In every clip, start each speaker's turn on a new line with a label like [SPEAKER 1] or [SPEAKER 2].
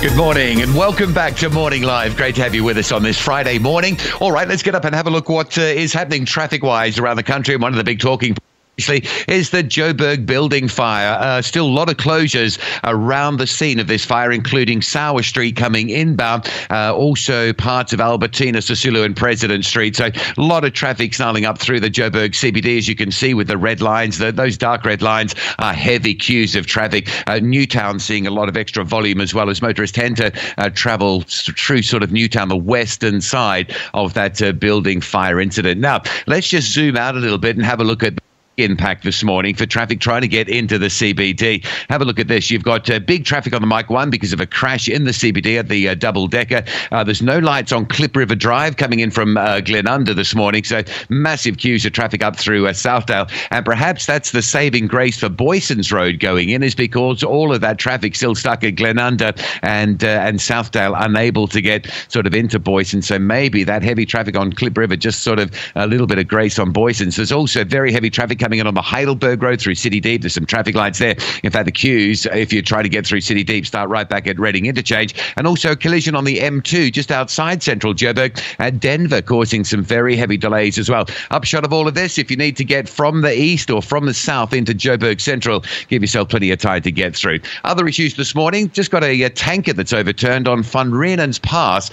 [SPEAKER 1] Good morning and welcome back to Morning Live. Great to have you with us on this Friday morning. All right, let's get up and have a look what is happening traffic-wise around the country. And one of the big talking is the Joburg building fire. Still a lot of closures around the scene of this fire, including Sauer Street coming inbound, also parts of Albertina, Sisulu and President Street. So a lot of traffic snarling up through the Joburg CBD, as you can see with the red lines. Those dark red lines are heavy queues of traffic. Newtown seeing a lot of extra volume as well, as motorists tend to travel through sort of Newtown, the western side of that building fire incident. Now, let's just zoom out a little bit and have a look at impact this morning for traffic trying to get into the CBD. Have a look at this. You've got big traffic on the Mike 1 because of a crash in the CBD at the double-decker. There's no lights on Clip River Drive coming in from Glenunda this morning, so massive queues of traffic up through Southdale. And perhaps that's the saving grace for Boyson's Road going in, is because all of that traffic still stuck at Glenunda and Southdale, unable to get sort of into Boyson. So maybe that heavy traffic on Clip River, just sort of a little bit of grace on Boyson's. There's also very heavy traffic coming in on the Heidelberg Road through City Deep. There's some traffic lights there. In fact, the queues, if you try to get through City Deep, start right back at Reading Interchange. And also a collision on the M2 just outside central Joburg at Denver, causing some very heavy delays as well. Upshot of all of this, if you need to get from the east or from the south into Joburg Central, give yourself plenty of time to get through. Other issues this morning, just got a tanker that's overturned on Van Riemen's Pass,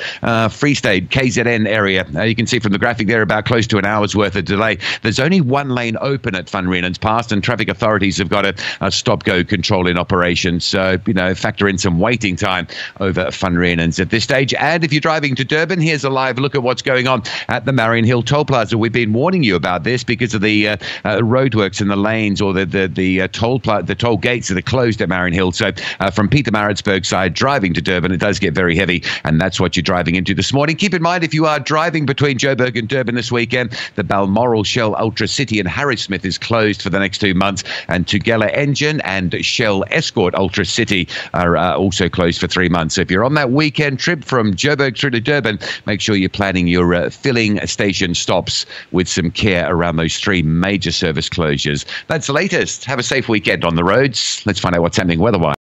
[SPEAKER 1] Free State, KZN area. You can see from the graphic there about close to an hour's worth of delay. There's only one lane open at Van Riemen's Pass, and traffic authorities have got a stop-go control in operation. So, factor in some waiting time over Van Riemen's at this stage. And if you're driving to Durban, here's a live look at what's going on at the Marion Hill Toll Plaza. We've been warning you about this because of the roadworks in the lanes, or the toll gates that are closed at Marion Hill. So from Pietermaritzburg side, driving to Durban, it does get very heavy, and that's what you're driving into this morning. Keep in mind, if you are driving between Joburg and Durban this weekend, the Balmoral, Shell Ultra City and Harrismith is closed for the next 2 months, and Tugela Engine and Shell Escort Ultra City are also closed for 3 months. So if you're on that weekend trip from Joburg through to Durban, make sure you're planning your filling station stops with some care around those 3 major service closures. That's the latest. Have a safe weekend on the roads. Let's find out what's happening weather-wise.